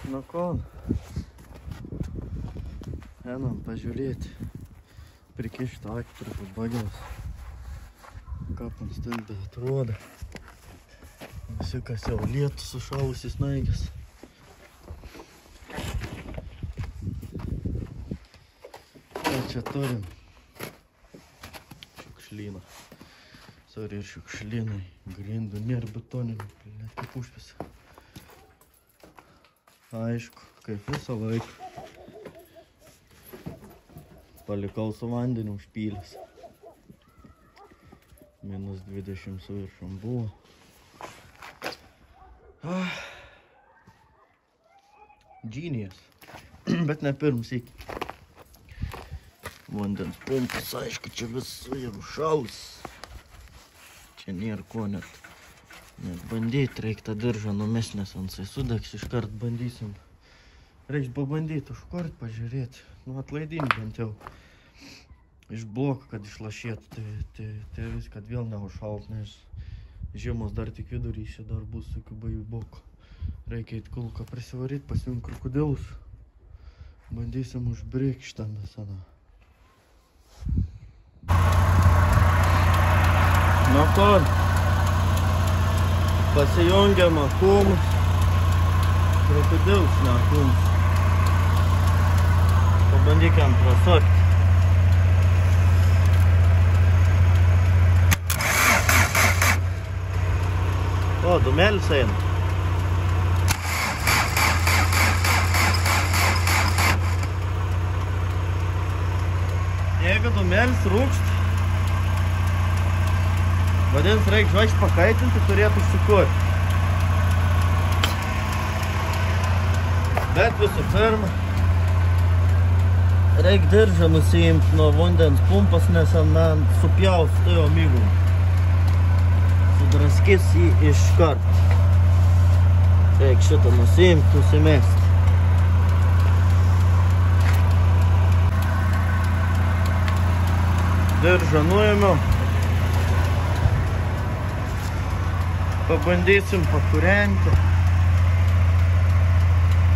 Nu ko, einam pažiūrėti, prikišti akį prie bagiaus, kaip ant stulbė atrodo. Visi, kas jau lietus sušalusis snaigės. Ką čia turim? Šiukšlyną. Sorry, ir šiukšlynai. Grindų nėra betoninių, net kaip užpisa. Aišku, kaip visą laiką. Palikau su vandeniu užpylęs. Minus 20 su viršum buvo. Genius. Bet ne pirms iki. Vandens pumpas, aišku, čia visų ir užšalus. Čia nėra ko net bandyti, reikia tą diržą numest, nes ansai sudegs, iškart bandysim. Reiks pabandyti užkart, pažiūrėti. Nu, atlaidinti bent jau iš bloko, kad išlašėtų. Tai vis, kad vėl neužšalt, nes žiemos dar tik vidurys, dar bus tokių bajų boko. Reikia eit kulką prisivaryti, pasiimt krokodilus. Bandysim užbrėkti šitą mesaną. Nu ko? Pasijungiam akumus, krokodilus, ne akumus. Pabandykim prasukti. O, dūmelis eina. Jeigu dūmelis rūkšt, vadins, reikia žvaigždžių pakaitinti, turėtų užsikurti. Bet visų pirma, reikia diržą nusiimti nuo vandens pumpas, nes man supjaus tai omygų. Sudraskys jį iškart. Reikia šitą nusiimti, nusimesti. Diržą nuėmiau. Pabandysim pakūrenti.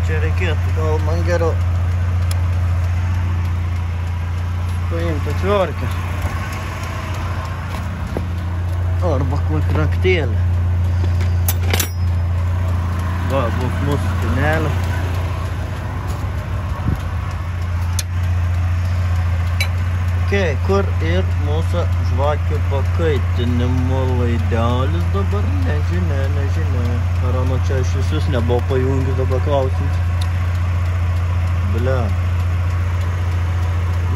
Čia reikėtų gal man geriau paimti atviorkę. Arba raktėlę. Va, bus mūsų spynelė. Kur ir mūsų žvakių pakaitinimo laidelis dabar? Nežinia. Ar ano čia aš visus nebuvo pajungęs dabar klausiant? Blia.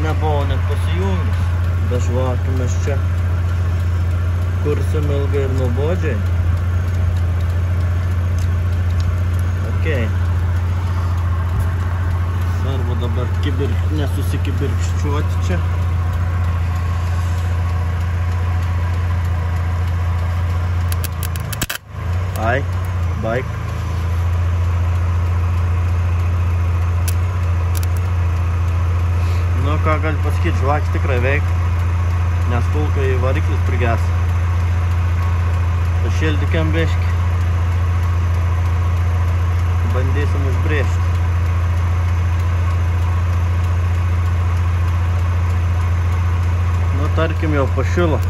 Nebuvo net pasijungęs. Be žvakių mes čia kursim ilgai ir nuobodžiai. Okei. Svarbu dabar nesusikibirkščiuoti čia. Ai, baik. Nu, ką gali pasakyti, žvakis tikrai veikia, nes kulkai variklis priges. Pašildykiam biškį. Bandysim užbrėžti. Nu, tarkim, jau pašilo.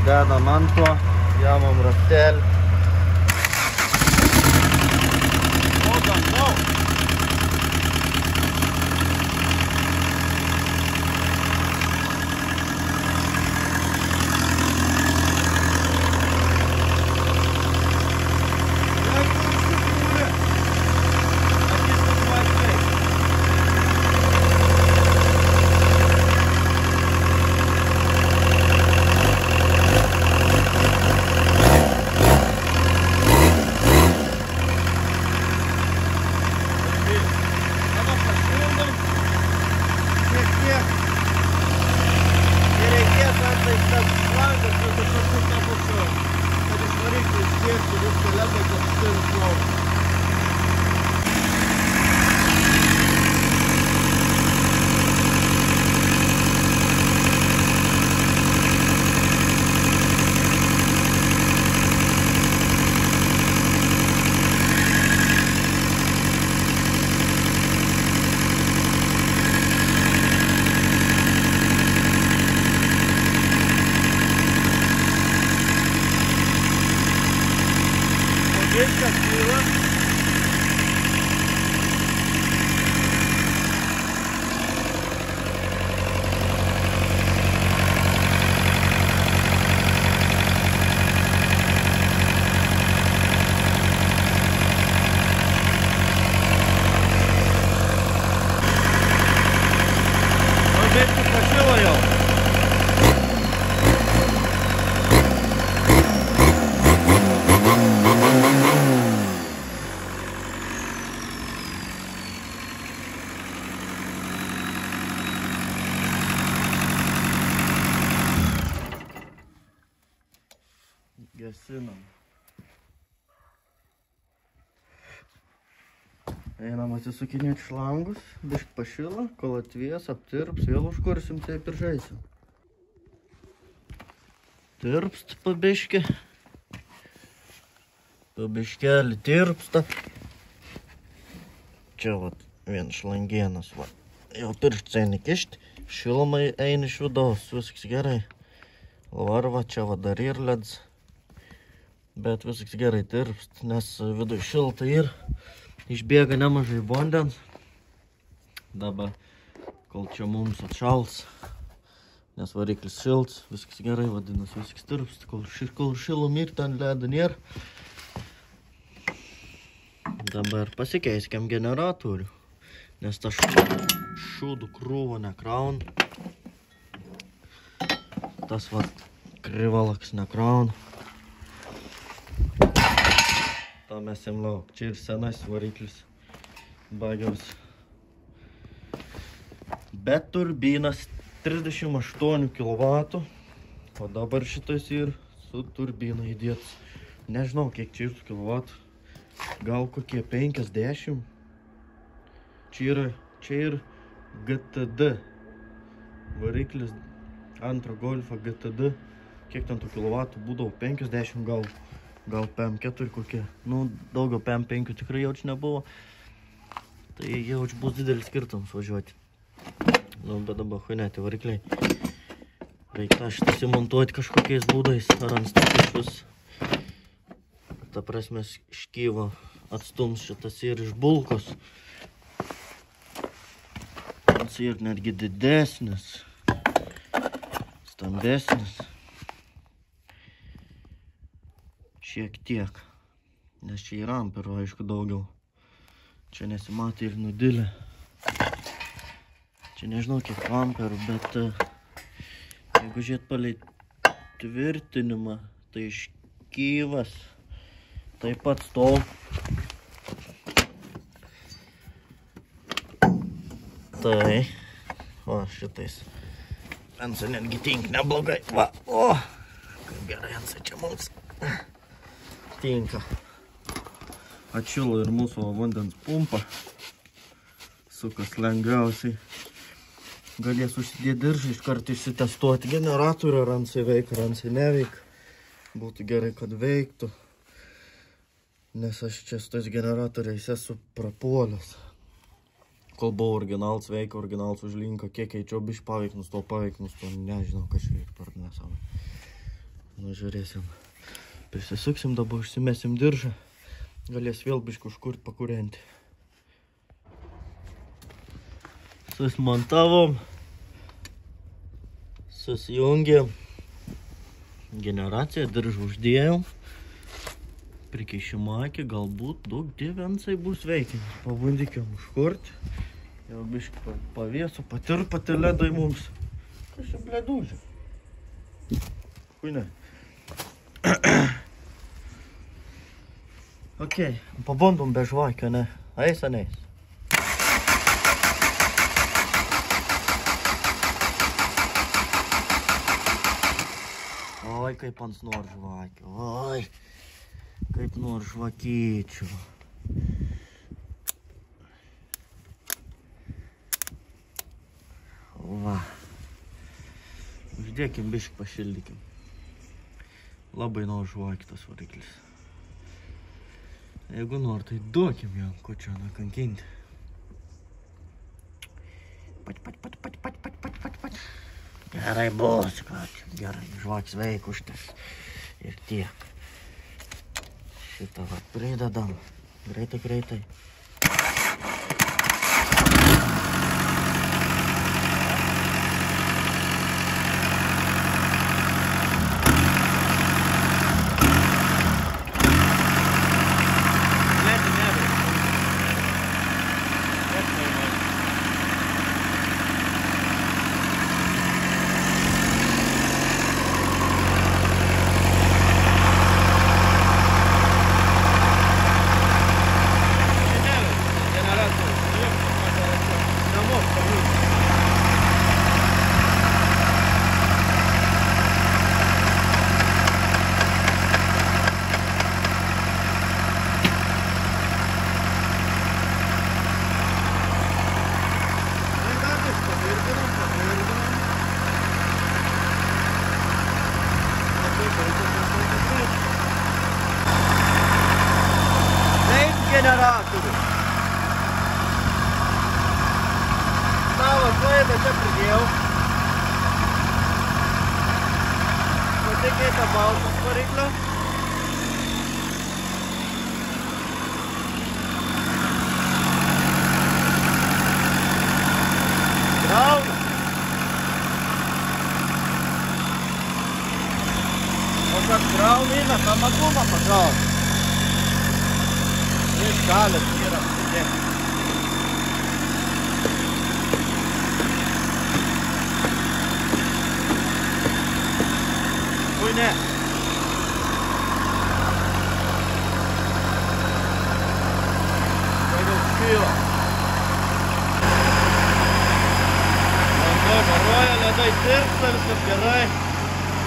Dedam ant to. Jamam raktelį. Viskas kyla. Biškį pašilo jau. Gesinam. Einam atsisukinėti šlangus, biškį pašilo, kol atvės, aptirps, vėl užkursim, taip ir žaisim. Tirpst pabiškį. Pabiškelį tirpsta. Čia vat vien šlangienas, va. Jau pirštis eini kišti, šilumai eini iš vidaus, viskas gerai. Varva, čia va dar ir ledz. Bet viskas gerai tirpst, nes vidui šilta ir išbėga nemažai vandens. Dabar, kol čia mums atšals, nes variklis šilts, viskas gerai, vadinasi, viskas tirpst, kol šilum ir ten ledo nėra. Dabar pasikeiskime generatorių, nes ta šūdų krūvo nekraun. Tas va krivalaks nekraun. Ta mes jam lauk. Čia ir senas variklis. Bagiaus. Bet turbinas 38 kW. O dabar šitas ir su turbina įdėtas. Nežinau, kiek čia ir kilovatų. Gal kokie 50. Čia ir GTD. Variklis antro Golfo GTD. Kiek ten tų kilovatų būdavo? 50 gal. Gal PM4 kokie. Nu, daugiau PM5 tikrai jaučiu nebuvo. Tai jaučiu bus didelis skirtums važiuoti. Nu, bet dabar huinėti varikliai. Reikia šitas įmontuoti kažkokiais būdais. Ar ant statyšus. Ta prasme, škyvo atstums šitas ir iš bulkos. Jis ir netgi didesnis. Stambesnis. Šiek tiek, nes čia yra amperų, aišku, daugiau. Čia nesimatė ir nudilė. Čia nežinau, kiek amperų, bet jeigu žiūrėt palei tvirtinimą, tai škyvas taip pat stol. Tai, o šitais. Ansai netgi tink neblogai. Va, o, kaip gerai ansai čia mums. Tinka. Atšilo ir mūsų vandens pumpa. Sukas lengviausiai. Galės užsidėti diržą, iškart išsitestuoti generatorių, ar ansai veikia, ar ansai neveikia. Būtų gerai, kad veiktų. Nes aš čia su tais generatoriais esu prapuolęs. Kol buvo originalas veikia, originalas užlinka, kiek eičiau biškį paveiknus, to nežinau, kas čia ir per nesavai. Nu, žiūrėsim. Prisisuksim, dabar užsimesim diržą. Galės vėl biškį užkurt pakūrenti. Susmontavom. Susijungėm. Generaciją diržą uždėjom. Prikeišim akį, galbūt daug dievensai bus veikiant. Pabandykim užkurti. Jau biškį pavėsų, patirpate ledai mums. Kas čia bledūžė? Huinė. Ok, pabandom be žvakio, ne? Eis, ar neis? Oi, kaip ant nor žvakio. Oi, kaip nor žvakyčių. Va. Uždėkim biškį, pašildykim. Labai nor žvakį tas variklis. Jeigu nori, tai duokim jam, ko čia nakankinti. Pat. Gerai bus, kad gerai, žvakis veik užtas. Ir tiek. Šitą va pridedam. Greitai. Generatorių. Savo klaidą čia pridėjau. Patikėta baltas variklio. Grauna. O kad grauna eina, tą matumą pagauna. Galas yra sudėti. Ui, ne. Tai daug šyla. Vanduo garuoja, ledai tirpsta, viskas gerai.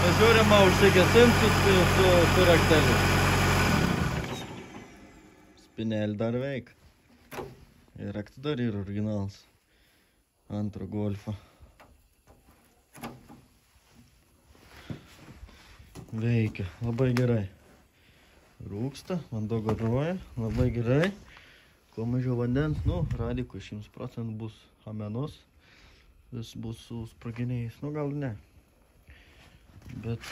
Pažiūrima užsigesinti su rakteliu. Spinelį dar veik. Ir raktas dar yra originalas. Antro golfo. Veikia. Labai gerai. Rūksta, vanduo garuoja. Labai gerai. Kuo mažiau vandens, radikų 100% bus amenos. Vis bus su sproginiais. Gal ne. Bet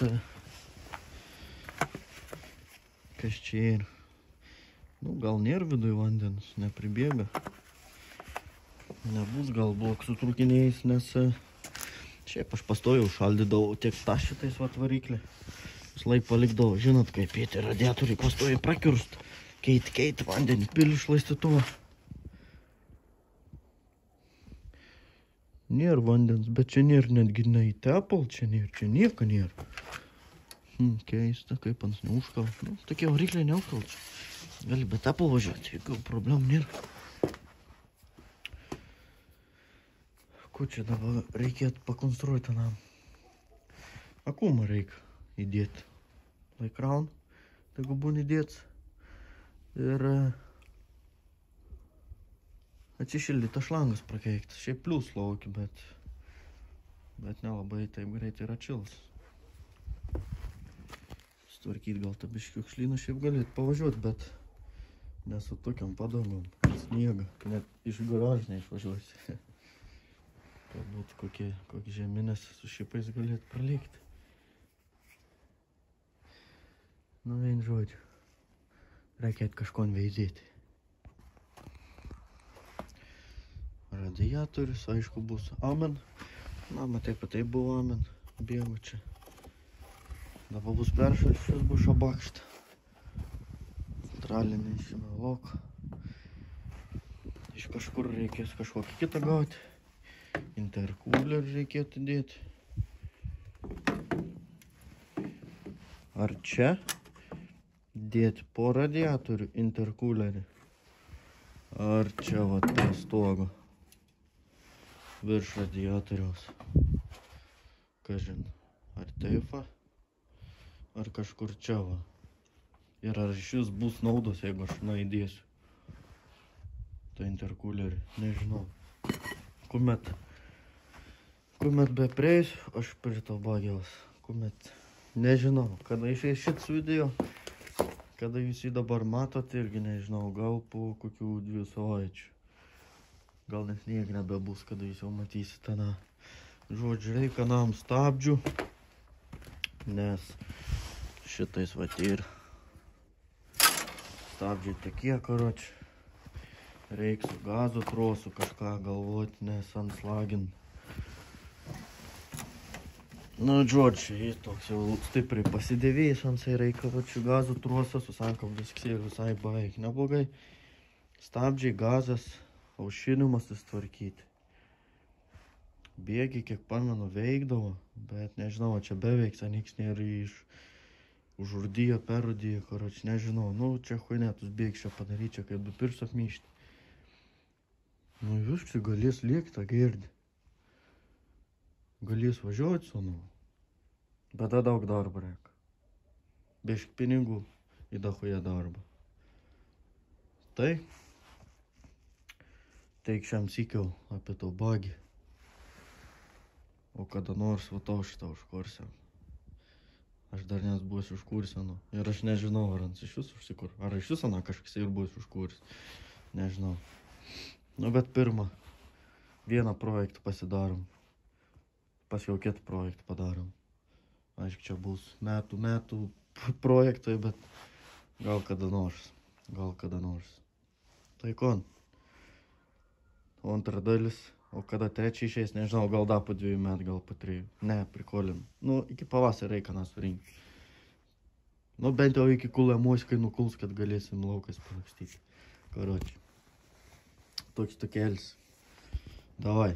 kas čia yra? Gal nėra viduje vandens, nepribėga. Nebus gal blok su trūkiniais, nes šiaip aš pastojau šaldydavau tiek tą šitais variklį. Vis laik palikdavau, žinot, kaip tie radiatoriai pastojai prakirst. Keit vandenį, pili šlaistytuvą. Nėra vandens, bet čia nėra netgi tepal, čia nieko nėra. Keista, kaip ant neužkal. Tokie varikliai neužkal čia. Gali be tepal važiuoti, jokių problemų nėra. Ko čia dabar reikėtų pakonstruoti nam? Akumą reikia įdėti. Laikraun, jeigu būna įdėts. Ir atsišildyti šlangas prakeiktas. Šiaip plius laukia, bet nelabai taip greitai ir atšils. Sutvarkyti gal tą biškių kšlyną šiaip galėtų pavažiuoti, bet nesu tokiam padangom. Sniega, net iš garažo neišvažiuosi. Galbūt kokie žeminės su šipais galėtų pralikti. Vien žodžiu. Reikėtų kažko veizėti. Radiatorius, aišku, bus amen. Matai, taip buvo amen. Bėgu čia. Dabar bus peršalčius, bus šabakšta. Filtralinį šimelok. Iš kažkur reikės kažkokį kitą gauti. Intercooler reikėtų dėti. Ar čia dėti po radiatorių intercoolerį? Ar čia va tą stogą virš radiatoriaus? Kažin, ar taip va? Ar kažkur čia va? Ir ar šis bus naudos, jeigu aš įdėsiu tą intercoolerį? Nežinau. Kuomet be prieisiu, aš prie to bagėlas. Kuomet nežinau, kada išeis šits video, kada jūs jį dabar matote, irgi nežinau, gal po kokių 2 savaičių. Gal net niek nebebus, kada jūs jau matysite. Žodžiu, reikia nam stabdžių, nes šitais vat ir Stabdžiai tokie, karoči. Reiks su gazo trosu kažką galvoti, nes ant slagin. Nu, žodžiu, toks jau stipriai pasidėvėjęs ant reikia, karoči, gazo trosas, susakom viskas ir visai beveik neblogai. Stabdžiai, gazas, aušinimas tvarkyti. Bėgiai, kiek pamenu, veikdavo, bet nežinau, čia beveik niks nėra užurdyjo, perudėjo, karoči, nežinau. Nu, čia huinetus bėgs čia padaryti, čia kaip du pirsus apmyšti. Nu, jūs čia galės lėkti, girdi. Galės važiuoti su nu. Bet da daug darbo reikia. Bišk pinigų į dahuja darbą. Tai teik šiam sykiau apie to bagį. O kada nors va to šitą užkursiu. Aš dar nes būsiu užkursiu, nu. Ir aš nežinau, ar ant iš jūsų užsikur. Ar iš jūsų, na, kažkas ir bus užkursiu. Nežinau. Nu, bet pirmą vieną projektą pasidarom. Paskiau kitą projektą padarom. Aišku, čia bus metų projektai, bet gal kada nors. Tai kon. O antra dalis, o kada trečia išeis, nežinau, gal da po 2 metų, gal po 3. Ne, prikolim. Nu, iki pavasario reikia nas surinkti. Nu, bent jau iki kulemos, kai nukuls, kad galėsim laukas palakstyti. Karoči. Toks tokelis. Davai.